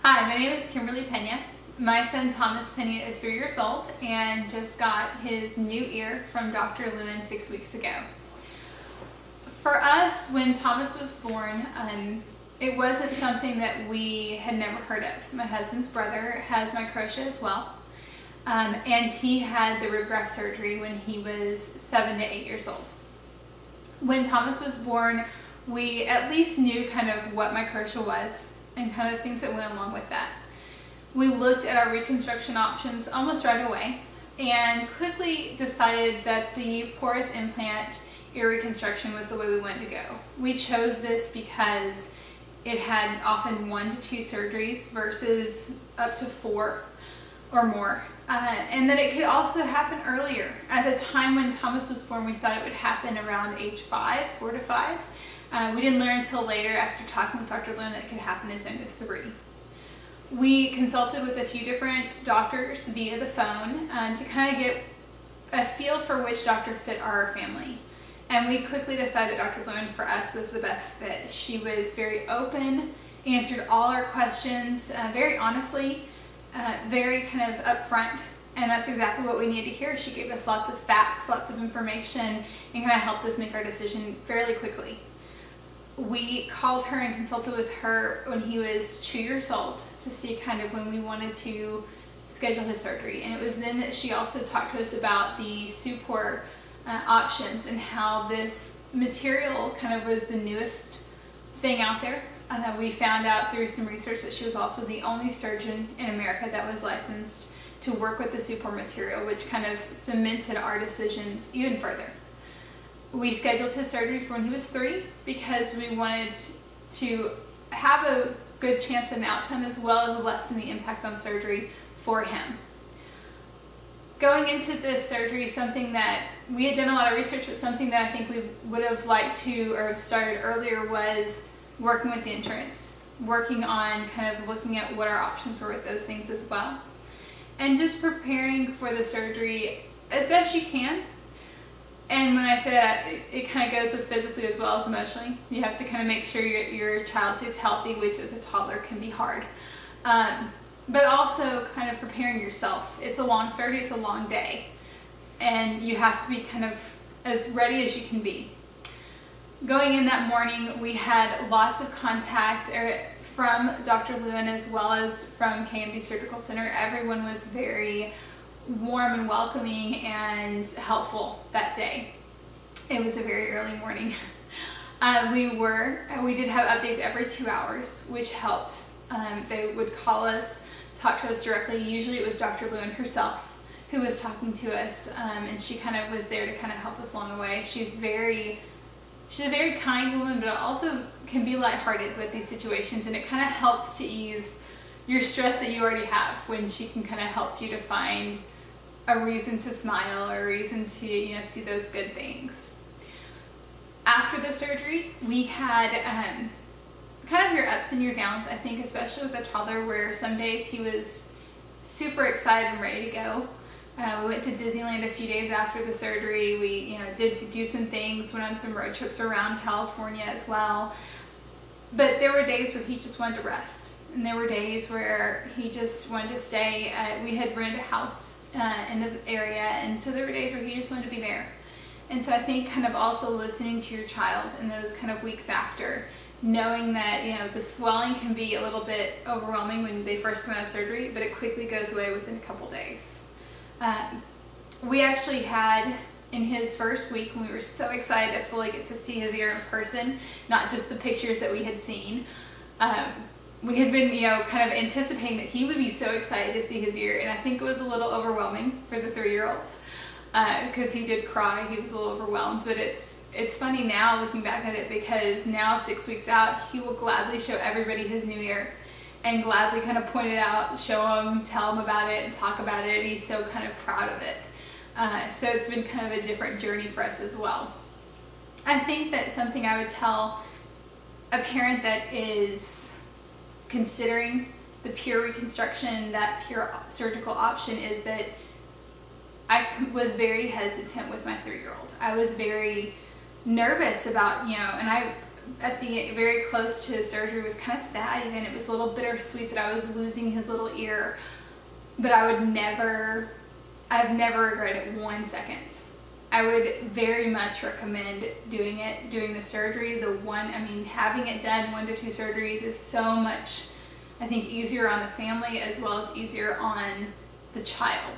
Hi, my name is Kimberly Pena. My son Thomas Pena is 3 years old and just got his new ear from Dr. Lewin 6 weeks ago. For us, when Thomas was born, it wasn't something that we had never heard of. My husband's brother has Microtia as well, and he had the rib graft surgery when he was 7 to 8 years old. When Thomas was born, we at least knew kind of what Microtia was and kind of things that went along with that. We looked at our reconstruction options almost right away and quickly decided that the porous implant ear reconstruction was the way we wanted to go. We chose this because it had often 1 to 2 surgeries versus up to 4 or more. And that it could also happen earlier. At the time when Thomas was born, we thought it would happen around age 5, 4 to 5. We didn't learn until later after talking with Dr. Lewin that it could happen as young as 3. We consulted with a few different doctors via the phone to kind of get a feel for which doctor fit our family. And we quickly decided Dr. Lewin for us was the best fit. She was very open, answered all our questions very honestly, very kind of upfront, and that's exactly what we needed to hear. She gave us lots of facts, lots of information, and kind of helped us make our decision fairly quickly. We called her and consulted with her when he was 2 years old to see kind of when we wanted to schedule his surgery. And it was then that she also talked to us about the Supor options and how this material kind of was the newest thing out there. We found out through some research that she was also the only surgeon in America that was licensed to work with the Supor material, which kind of cemented our decisions even further. We scheduled his surgery for when he was 3 because we wanted to have a good chance of an outcome as well as lessen the impact on surgery for him. Going into this surgery, something that we had done a lot of research, but something that I think we would have liked to or started earlier was working with the insurance, working on kind of looking at what our options were with those things as well. And just preparing for the surgery as best you can. And when I say that, it kind of goes with physically as well as emotionally. You have to kind of make sure your child stays healthy, which as a toddler can be hard. But also kind of preparing yourself. It's a long surgery, it's a long day. And you have to be kind of as ready as you can be. Going in that morning, we had lots of contact from Dr. Lewin as well as from KMB Surgical Center. Everyone was very warm and welcoming and helpful that day. It was a very early morning. We did have updates every 2 hours, which helped. They would call us, talk to us directly. Usually it was Dr. Lewin herself who was talking to us, and she kind of was there to kind of help us along the way. She's a very kind woman, but also can be lighthearted with these situations, and it kind of helps to ease your stress that you already have when she can kind of help you to find a reason to smile or a reason to see those good things. After the surgery, we had kind of your ups and your downs, I think, especially with a toddler, where some days he was super excited and ready to go. We went to Disneyland a few days after the surgery. We did do some things, went on some road trips around California as well. But there were days where he just wanted to rest. And there were days where he just wanted to stay. We had rented a house in the area, and so there were days where he just wanted to be there. And so I think kind of also listening to your child in those kind of weeks after, knowing that the swelling can be a little bit overwhelming when they first come out of surgery, but it quickly goes away within a couple days. We actually had, in his first week, when we were so excited to fully get to see his ear in person, not just the pictures that we had seen, we had been kind of anticipating that he would be so excited to see his ear, and I think it was a little overwhelming for the 3-year-old because he did cry. He was a little overwhelmed, but it's funny now looking back at it, because now 6 weeks out, he will gladly show everybody his new ear and gladly kind of point it out, show them, tell them about it, and talk about it. He's so kind of proud of it. So it's been kind of a different journey for us as well. I think that something I would tell a parent that is considering the pure reconstruction, that pure surgical option, is that I was very hesitant with my 3-year-old. I was very nervous about, and I at the very close to his surgery was kind of sad, even. It was a little bittersweet that I was losing his little ear, but I've never regretted it 1 second. I would very much recommend doing the surgery. Having it done 1 to 2 surgeries is so much, I think, easier on the family as well as easier on the child.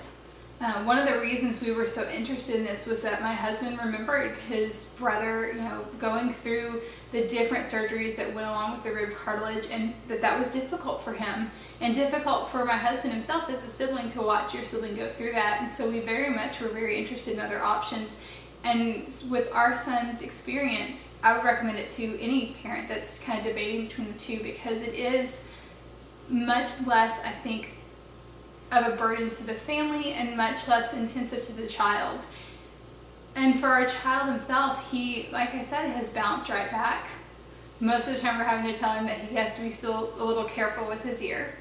One of the reasons we were so interested in this was that my husband remembered his brother, going through the different surgeries that went along with the rib cartilage, and that was difficult for him and difficult for my husband himself as a sibling to watch your sibling go through that. And so we very much were very interested in other options. And with our son's experience, I would recommend it to any parent that's kind of debating between the two, because it is much less, I think, of a burden to the family and much less intensive to the child. And for our child himself, he, like I said, has bounced right back. Most of the time we're having to tell him that he has to be still a little careful with his ear.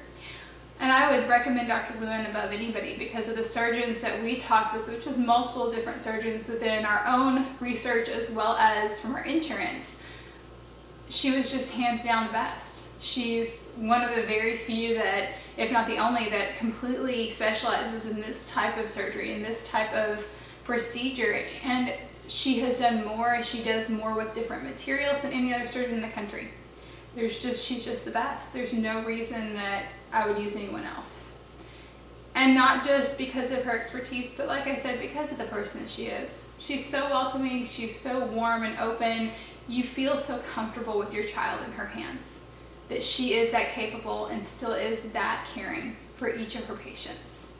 And I would recommend Dr. Lewin above anybody because of the surgeons that we talked with, which was multiple different surgeons within our own research as well as from our insurance. She was just hands down the best. She's one of the very few that, if not the only, that completely specializes in this type of surgery and this type of procedure. And she has done more. She does more with different materials than any other surgeon in the country. She's just the best. There's no reason that I would use anyone else. And not just because of her expertise, but like I said, because of the person that she is. She's so welcoming. She's so warm and open. You feel so comfortable with your child in her hands, that she is that capable and still is that caring for each of her patients.